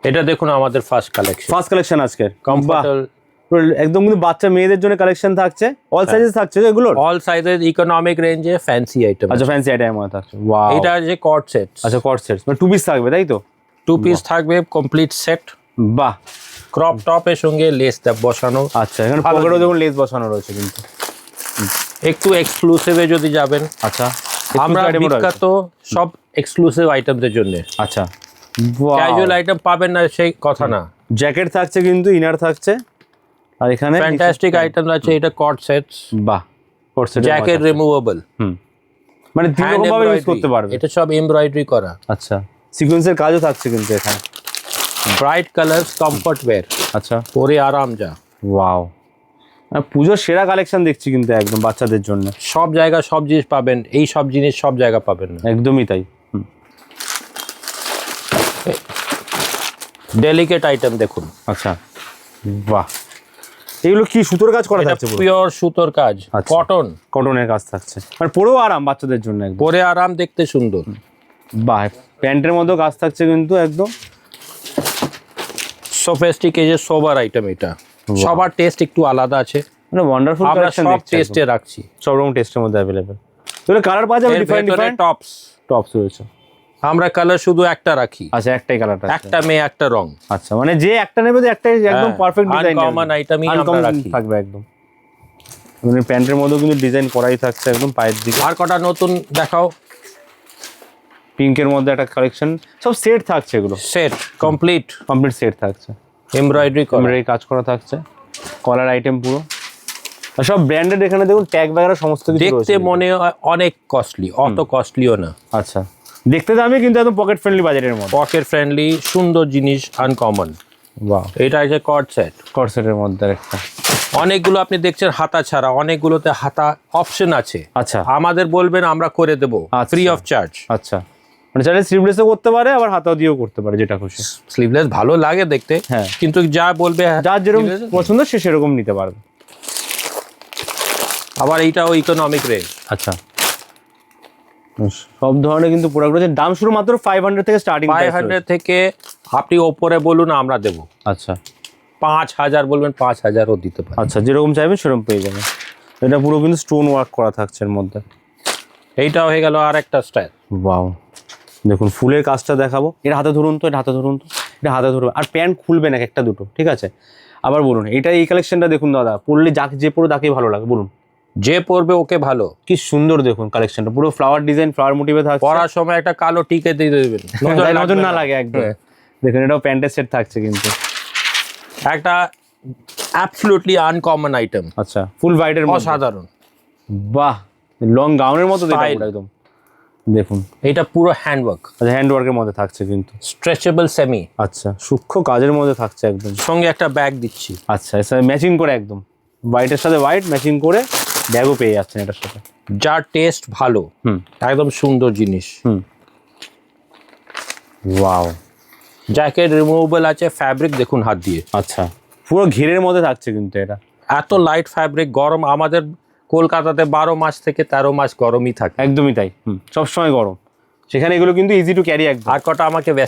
এটা দেখুন আমাদের ফার্স্ট কালেকশন আজকের কমফর্টেবল একদম কিন্তু বাচ্চা মেয়েদের জন্য কালেকশন থাকছে, অল সাইজেস থাকছে এগুলো, অল সাইজের ইকোনমিক রেঞ্জে ফ্যান্সি আইটেম। আচ্ছা ফ্যান্সি আইটেম থাকছে। ওয়াও, এটা যে কর্ড সেট। আচ্ছা কর্ড সেট মানে 2 পিস থাকবে তাই তো? 2 পিস থাকবে কমপ্লিট সেট। বাহ, ক্রপ টপের সঙ্গে লেস বসানো। আচ্ছা এখানে পকেটও দেখুন লেস বসানো রয়েছে কিন্তু। একটু এক্সক্লুসিভে যদি যাবেন, আচ্ছা আমরা বিখ্যাত সব এক্সক্লুসিভ আইটেমদের জন্য। আচ্ছা ক্যাজুয়াল আইটেম পাবেন না সেই কথা না। জ্যাকেট থাকছে কিন্তু, ইনার থাকছে, আর এখানে ফ্যান্টাস্টিক আইটেম আছে। এটা কর্ড সেটস, বাহ কর্ড সেট, জ্যাকেট রিমুভেবল, মানে তিনরকম ভাবে ইউজ করতে পারবে। এটা সব এমব্রয়ডারি করা। আচ্ছা সিকোয়েন্সের কাজও থাকছে কিন্তু এখানে। ব্রাইট কালারস, কমফর্ট ওয়্যার, আচ্ছা পরে আরাম যা। ওয়াও, পুজোর সেরা কালেকশন দেখছি কিন্তু একদম বাচ্চাদের জন্য। সব জায়গা সব জিনিস পাবেন, এই সব জিনিস সব জায়গা পাবেন না। একদমই তাই। ডেলিকেট আইটেম দেখুন। আচ্ছা বাহ, এগুলো কি সুতোর কাজ করা থাকছে? পিওর সুতোর কাজ, কটন, কটনের কাজ থাকছে, মানে পরেও আরাম বাচ্চাদের জন্য একদম। পরে আরাম, দেখতে সুন্দর। বাহ, প্যান্টের মধ্যেও কাজ থাকছে কিন্তু একদম সোফিস্টিকেটেড সোবার আইটেম। এটা সবার টেস্ট একটু আলাদা আছে, মানে ওয়ান্ডারফুল আমরা কালেকশন সব দেখছি, টেস্টে রাখছি, সব রকম টেস্টের মধ্যে अवेलेबल। তাহলে কালার পাওয়া যাবে ডিফারেন্ট ডিফারেন্ট? টপস রয়েছে। আমরা কালার শুধু একটা রাখি। আচ্ছা একটাই কালারটা, একটা মেয়ে একটা রং। আচ্ছা মানে যে একটা নেবে তো একটাই একদম পারফেক্ট ডিজাইন, আনকমন আইটেমই আমরা রাখি থাকবে একদম। মানে প্যান্টের মধ্যেও কিন্তু ডিজাইন করাই থাকছে একদম পায়ের দিকে। আর কটা নতুন দেখাও। পিঙ্কের মধ্যে একটা কালেকশন, সব সেট থাকছে, এগুলো সেট কমপ্লিট সেট থাকছে, এমব্রয়ডারি কাজ করা থাকছে, কলার আইটেম পুরো, আর সব ব্র্যান্ডেড। এখানে দেখুন ট্যাগ বাগেরা সমস্ত কিছু রয়েছে। দেখতে মনে হয় অনেক কস্টলি, অত কস্টলিও না। আচ্ছা দেখতে দামি কিন্তু একদম পকেট ফ্রেন্ডলি বাজেটের মধ্যে, পকেট ফ্রেন্ডলি, সুন্দর জিনিস, আনকমন। বাহ, এটা আছে কর্ড সেট। কর্ড সেটের মধ্যে একটা। অনেকগুলো আপনি দেখছেন হাতা ছাড়া, অনেকগুলোতে হাতা অপশন আছে। আচ্ছা আমাদের বলবেন, আমরা করে দেবো ফ্রি অফ চার্জ। আচ্ছা মানে চাইলে স্লিভলেসও করতে পারে, আবার হাতাও দিয়েও করতে পারে, যেটা খুশি। স্লিভলেস ভালো লাগে দেখতে, হ্যাঁ, কিন্তু যা বলবে যার যেরকম পছন্দ সে সেরকম নিতে পারবে। আবার এইটাও ইকোনমিক রেঞ্জ। আচ্ছা সব ধরনের কিন্তু প্রোডাক্ট রয়েছে, দাম শুরু মাত্র 500 থেকে স্টার্টিং। 500 থেকে আপনি ওপরে বলুন আমরা দেবো। আচ্ছা 5000 বলবেন, 5000ও দিতে পারি। আচ্ছা যেরকম চাইবেন সেরকম পেয়ে যাবেন। এটা পুরো কিন্তু স্টোন ওয়ার্ক করা থাকছে এর মধ্যে। এইটাও হয়ে গেল আর একটা স্টাইল। ওয়াও, দেখুন ফুলের কাজটা দেখাবো। এটা হাতে ধরুন তো, এটা হাতে ধরুন তো, এটা হাতে ধরবে। আর প্যান্ট খুলবে না, একটা দুটো, ঠিক আছে? আবার বলুন, এটা এই কালেকশনটা দেখুন দাদা, পরলে যাকে যে পরে তাকেই ভালো লাগে, বলুন যে পরবে ওকে ভালো। কি সুন্দর দেখুন কালেকশনটা, পুরো ফ্লাওয়ার ডিজাইন, ফ্লাওয়ার মোটিভে থাকছে। পরার সময় একটা কালো টিকে দিয়ে দেবেন, নজর না লাগে একদম। দেখুন এটাও প্যান্টের সেট থাকছে কিন্তু, একটা অ্যাবসলিউটলি আনকমন আইটেম। আচ্ছা ফুল হোয়াইটের মধ্যে, অসাধারণ। বাহ, লং গাউনের মতো দেখুন একদম। দেখুন এটা পুরো হ্যান্ডওয়ার্ক, আচ্ছা হ্যান্ড ওয়ার্কের মধ্যে থাকছে কিন্তু, স্ট্রেচেবল সেমি। আচ্ছা সূক্ষ্ম কাজের মধ্যে থাকছে একদম। সঙ্গে একটা ব্যাগ দিচ্ছি। আচ্ছা এর সাথে ম্যাচিং করে একদম, হোয়াইটের সাথে হোয়াইট ম্যাচিং করে ব্যাগও পেয়ে যাচ্ছেন এটার সাথে। যার টেস্ট ভালো, একদম সুন্দর জিনিস। ওয়াও, জ্যাকেট রিমুভেবল আছে, ফ্যাব্রিক দেখুন হাত দিয়ে। আচ্ছা পুরো ঘিরের মধ্যে থাকছে কিন্তু এটা। এত লাইট ফ্যাব্রিক, গরম। আমাদের কলকাতাতে 12 মাস থেকে 13 মাস গরমই থাকে। একদমই তাই, সবসময় গরম। সেখানে এগুলো কিন্তু ইজি টু ক্যারি একদম। আর কটা আমাকে